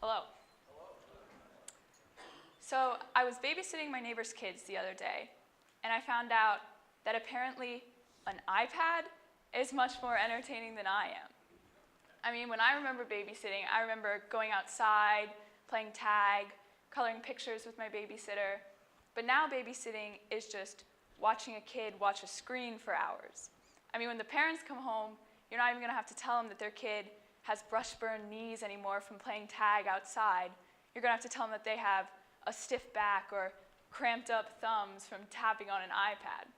Hello. So I was babysitting my neighbor's kids the other day, and I found out that apparently an iPad is much more entertaining than I am. I mean, when I remember babysitting, I remember going outside, playing tag, coloring pictures with my babysitter. But now babysitting is just watching a kid watch a screen for hours. I mean, when the parents come home, you're not even going to have to tell them that their kid has brush-burned knees anymore from playing tag outside. You're going to have to tell them that they have a stiff back or cramped up thumbs from tapping on an iPad.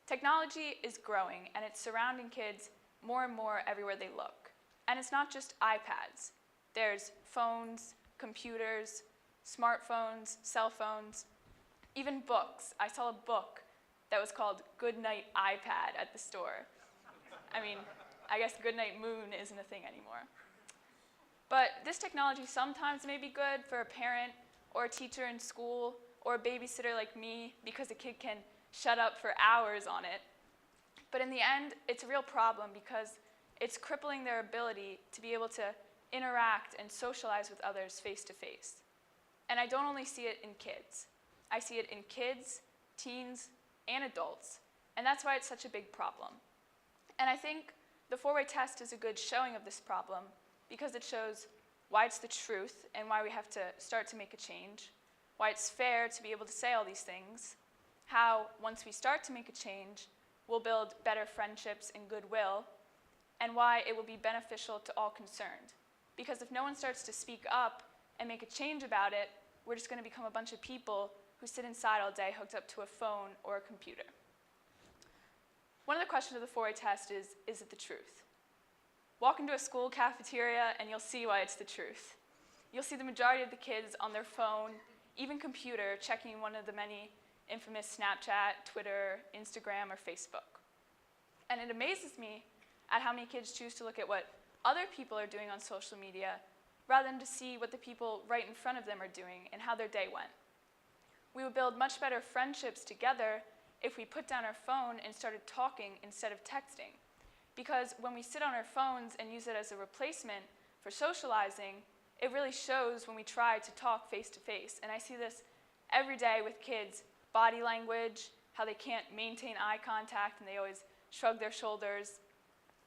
Technology is growing, and it's surrounding kids more and more everywhere they look. And it's not just iPads. There's phones, computers, smartphones, cell phones, even books. I saw a book that was called Goodnight iPad at the store. I mean, I guess Goodnight Moon isn't a thing anymore. But this technology sometimes may be good for a parent or a teacher in school or a babysitter like me because a kid can shut up for hours on it. But in the end, it's a real problem because it's crippling their ability to be able to interact and socialize with others face to face. And I don't only see it in kids. I see it in kids, teens, and adults. And that's why it's such a big problem. And I think the four-way test is a good showing of this problem because it shows why it's the truth and why we have to start to make a change, why it's fair to be able to say all these things, how once we start to make a change, we'll build better friendships and goodwill, and why it will be beneficial to all concerned. Because if no one starts to speak up and make a change about it, we're just going to become a bunch of people who sit inside all day hooked up to a phone or a computer. One of the questions of the four-way test is it the truth? Walk into a school cafeteria and you'll see why it's the truth. You'll see the majority of the kids on their phone, even computer, checking one of the many infamous Snapchat, Twitter, Instagram, or Facebook. And it amazes me at how many kids choose to look at what other people are doing on social media rather than to see what the people right in front of them are doing and how their day went. We would build much better friendships together if we put down our phone and started talking instead of texting. Because when we sit on our phones and use it as a replacement for socializing, it really shows when we try to talk face to face. And I see this every day with kids, body language, how they can't maintain eye contact and they always shrug their shoulders,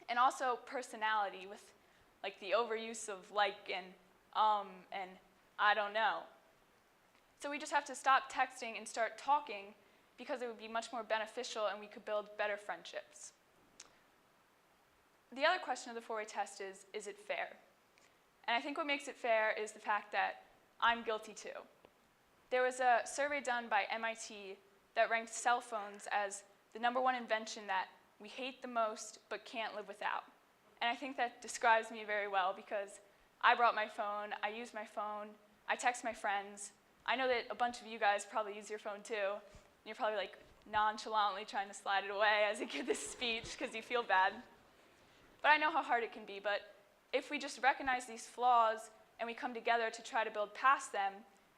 and also personality with like the overuse of like and I don't know. So we just have to stop texting and start talking because it would be much more beneficial and we could build better friendships. The other question of the four-way test is it fair? And I think what makes it fair is the fact that I'm guilty too. There was a survey done by MIT that ranked cell phones as the #1 invention that we hate the most but can't live without. And I think that describes me very well because I brought my phone, I use my phone, I text my friends. I know that a bunch of you guys probably use your phone too. And you're probably like nonchalantly trying to slide it away as you give this speech because you feel bad. But I know how hard it can be. But if we just recognize these flaws and we come together to try to build past them,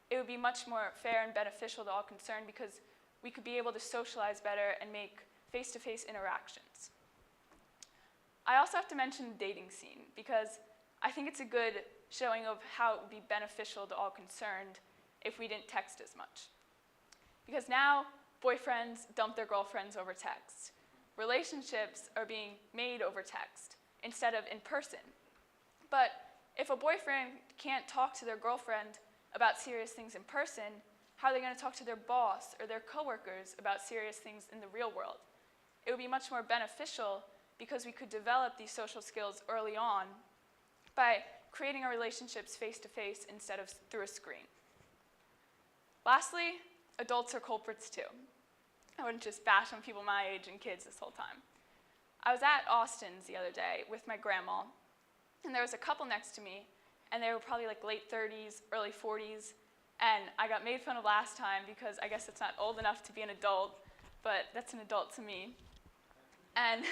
it would be much more fair and beneficial to all concerned because we could be able to socialize better and make face-to-face interactions. I also have to mention the dating scene because I think it's a good showing of how it would be beneficial to all concerned if we didn't text as much. Because now, boyfriends dump their girlfriends over text. Relationships are being made over text instead of in person. But if a boyfriend can't talk to their girlfriend about serious things in person, how are they going to talk to their boss or their coworkers about serious things in the real world? It would be much more beneficial because we could develop these social skills early on by creating our relationships face-to-face instead of through a screen. Lastly, adults are culprits too. I wouldn't just bash on people my age and kids this whole time. I was at Austin's the other day with my grandma, and there was a couple next to me, and they were probably like late 30s, early 40s, and I got made fun of last time because I guess it's not old enough to be an adult, but that's an adult to me. And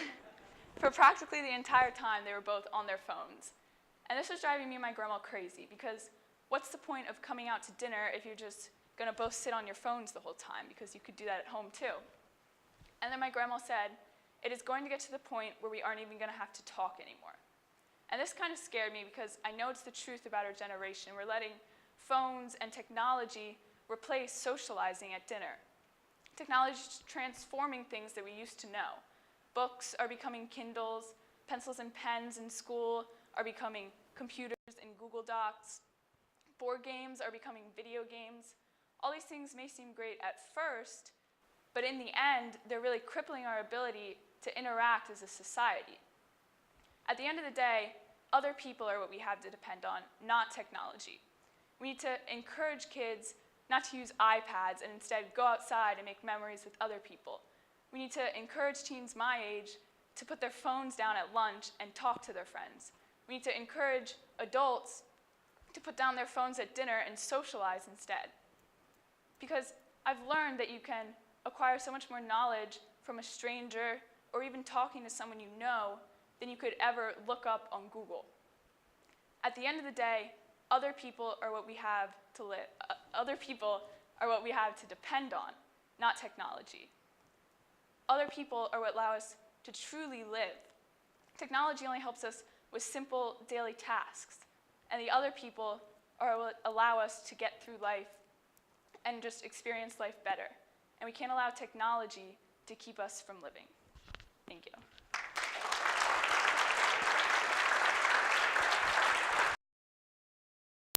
for practically the entire time, they were both on their phones. And this was driving me and my grandma crazy because what's the point of coming out to dinner if you're just going to both sit on your phones the whole time because you could do that at home too. And then my grandma said, it is going to get to the point where we aren't even going to have to talk anymore. And this kind of scared me because I know it's the truth about our generation. We're letting phones and technology replace socializing at dinner. Technology is transforming things that we used to know. Books are becoming Kindles, pencils and pens in school are becoming computers and Google Docs. Board games are becoming video games. All these things may seem great at first, but in the end, they're really crippling our ability to interact as a society. At the end of the day, other people are what we have to depend on, not technology. We need to encourage kids not to use iPads and instead go outside and make memories with other people. We need to encourage teens my age to put their phones down at lunch and talk to their friends. We need to encourage adults to put down their phones at dinner and socialize instead. Because I've learned that you can acquire so much more knowledge from a stranger or even talking to someone you know than you could ever look up on Google. At the end of the day, other people are what we have to live. Other people are what we have to depend on, not technology. Other people are what allow us to truly live. Technology only helps us with simple daily tasks, and the other people are what allow us to get through life and just experience life better. And we can't allow technology to keep us from living. Thank you.